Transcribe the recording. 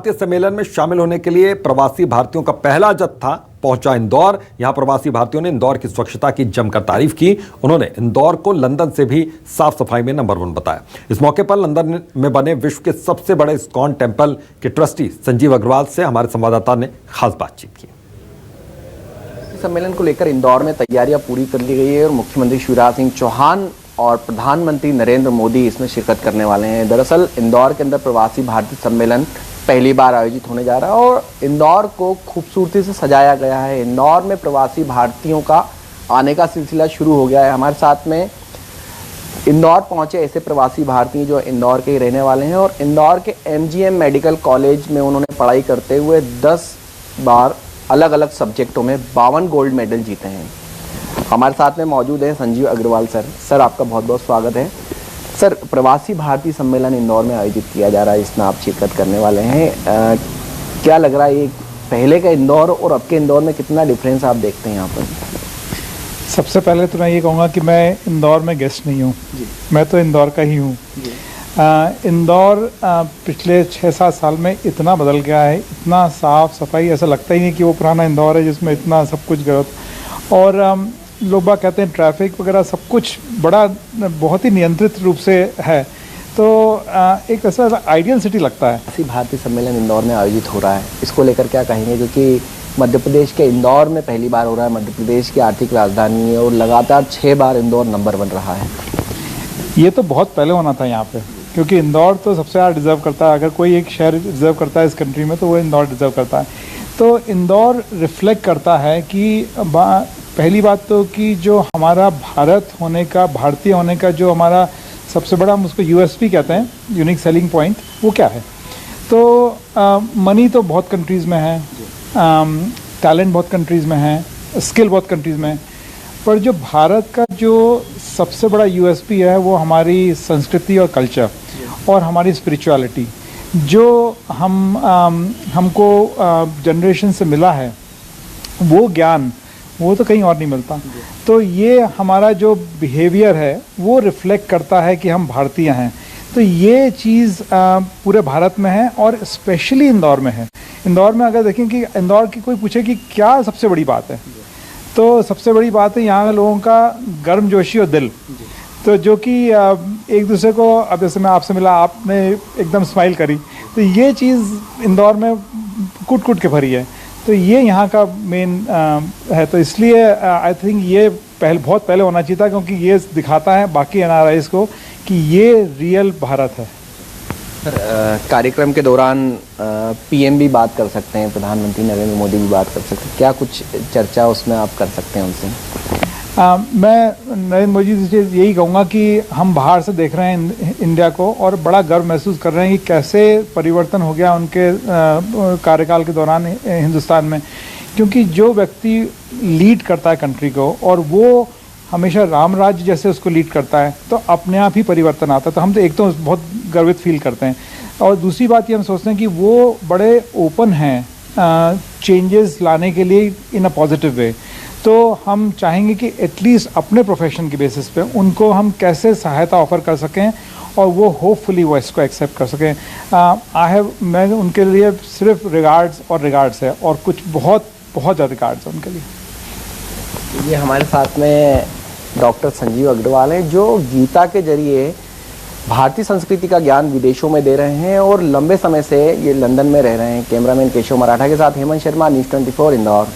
भारतीय सम्मेलन में शामिल होने के लिए प्रवासी भारतीयों का पहला जत्था पहुंचा इंदौर। यहां प्रवासी भारतीयों ने इंदौर की स्वच्छता की जमकर तारीफ की। उन्होंने इंदौर को लंदन से भी साफ सफाई में नंबर 1 बताया। इस मौके पर लंदन में बने विश्व के सबसे बड़े इस्कॉन टेम्पल के ट्रस्टी संजीव अग्रवाल से हमारे संवाददाता ने खास बातचीत की। सम्मेलन को लेकर इंदौर में तैयारियां पूरी कर ली गई है और मुख्यमंत्री शिवराज सिंह चौहान और प्रधानमंत्री नरेंद्र मोदी इसमें शिरकत करने वाले हैं। दरअसल इंदौर के अंदर प्रवासी भारतीय सम्मेलन पहली बार आयोजित होने जा रहा है और इंदौर को खूबसूरती से सजाया गया है। इंदौर में प्रवासी भारतीयों का आने का सिलसिला शुरू हो गया है। हमारे साथ में इंदौर पहुंचे ऐसे प्रवासी भारतीय जो इंदौर के ही रहने वाले हैं और इंदौर के MGM मेडिकल कॉलेज में उन्होंने पढ़ाई करते हुए 10 बार अलग अलग सब्जेक्टों में 52 गोल्ड मेडल जीते हैं। हमारे साथ में मौजूद हैं संजीव अग्रवाल सर। सर, आपका बहुत बहुत स्वागत है। सर, प्रवासी भारतीय सम्मेलन इंदौर में आयोजित किया जा रहा है, इसमें आप शिरकत करने वाले हैं। क्या लग रहा है ये पहले का इंदौर और अब के इंदौर में कितना डिफरेंस आप देखते हैं यहाँ पर? सबसे पहले तो मैं ये कहूँगा कि मैं इंदौर में गेस्ट नहीं हूँ, मैं तो इंदौर का ही हूँ। इंदौर पिछले 6-7 साल में इतना बदल गया है, इतना साफ सफाई, ऐसा लगता ही नहीं कि वो पुराना इंदौर है जिसमें इतना सब कुछ गलत। और लोग बाग कहते हैं ट्रैफिक वगैरह सब कुछ बड़ा बहुत ही नियंत्रित रूप से है, तो एक ऐसा आइडियल सिटी लगता है। प्रवासी भारतीय सम्मेलन इंदौर में आयोजित हो रहा है, इसको लेकर क्या कहेंगे? क्योंकि मध्य प्रदेश के इंदौर में पहली बार हो रहा है, मध्य प्रदेश की आर्थिक राजधानी है और लगातार 6 बार इंदौर नंबर 1 रहा है। ये तो बहुत पहले होना था यहाँ पे, क्योंकि इंदौर तो सबसे ज़्यादा डिज़र्व करता है। अगर कोई एक शहर डिज़र्व करता है इस कंट्री में तो वो इंदौर डिज़र्व करता है। तो इंदौर रिफ्लेक्ट करता है कि पहली बात तो कि जो हमारा भारत होने का, भारतीय होने का जो हमारा सबसे बड़ा, हम उसको USP कहते हैं, यूनिक सेलिंग पॉइंट, वो क्या है। तो मनी तो बहुत कंट्रीज़ में है, टैलेंट बहुत कंट्रीज़ में है, स्किल बहुत कंट्रीज़ में है, पर जो भारत का जो सबसे बड़ा USP है वो हमारी संस्कृति और कल्चर और हमारी स्पिरिचुअलिटी, जो हमको जनरेशन से मिला है, वो ज्ञान वो तो कहीं और नहीं मिलता। तो ये हमारा जो बिहेवियर है वो रिफ्लेक्ट करता है कि हम भारतीय हैं। तो ये चीज़ पूरे भारत में है और स्पेशली इंदौर में है। इंदौर में अगर देखें कि इंदौर की कोई पूछे कि क्या सबसे बड़ी बात है, तो सबसे बड़ी बात है यहाँ के लोगों का गर्मजोशी और दिल। तो जो कि एक दूसरे को, अब जैसे मैं आपसे मिला, आपने एकदम स्माइल करी, तो ये चीज़ इंदौर में कूट कूट के भरी है। तो ये यहाँ का मेन है। तो इसलिए आई थिंक ये बहुत पहले होना चाहिए था, क्योंकि ये दिखाता है बाकी NRIs को कि ये रियल भारत है। सर, कार्यक्रम के दौरान PM भी बात कर सकते हैं, प्रधानमंत्री नरेंद्र मोदी भी बात कर सकते हैं, क्या कुछ चर्चा उसमें आप कर सकते हैं उनसे? मैं नरेंद्र मोदी जी से यही कहूँगा कि हम बाहर से देख रहे हैं इंडिया को और बड़ा गर्व महसूस कर रहे हैं कि कैसे परिवर्तन हो गया उनके कार्यकाल के दौरान हिंदुस्तान में। क्योंकि जो व्यक्ति लीड करता है कंट्री को और वो हमेशा राम राज्य जैसे उसको लीड करता है, तो अपने आप ही परिवर्तन आता है। तो हम तो एक तो बहुत गर्वित फील करते हैं, और दूसरी बात ये हम सोचते हैं कि वो बड़े ओपन हैं चेंजेस लाने के लिए इन अ पॉजिटिव वे। तो हम चाहेंगे कि एटलीस्ट अपने प्रोफेशन की बेसिस पे उनको हम कैसे सहायता ऑफर कर सकें और वो होपफुली वो इसको एक्सेप्ट कर सकें। मैं उनके लिए सिर्फ रिगार्ड्स है और कुछ बहुत बहुत ज़्यादा रिगार्ड्स है उनके लिए। ये हमारे साथ में डॉक्टर संजीव अग्रवाल हैं, जो गीता के जरिए भारतीय संस्कृति का ज्ञान विदेशों में दे रहे हैं और लंबे समय से ये लंदन में रह रहे हैं। कैमरामैन केशव मराठा के साथ हेमंत शर्मा, न्यूज़ 24 इंदौर।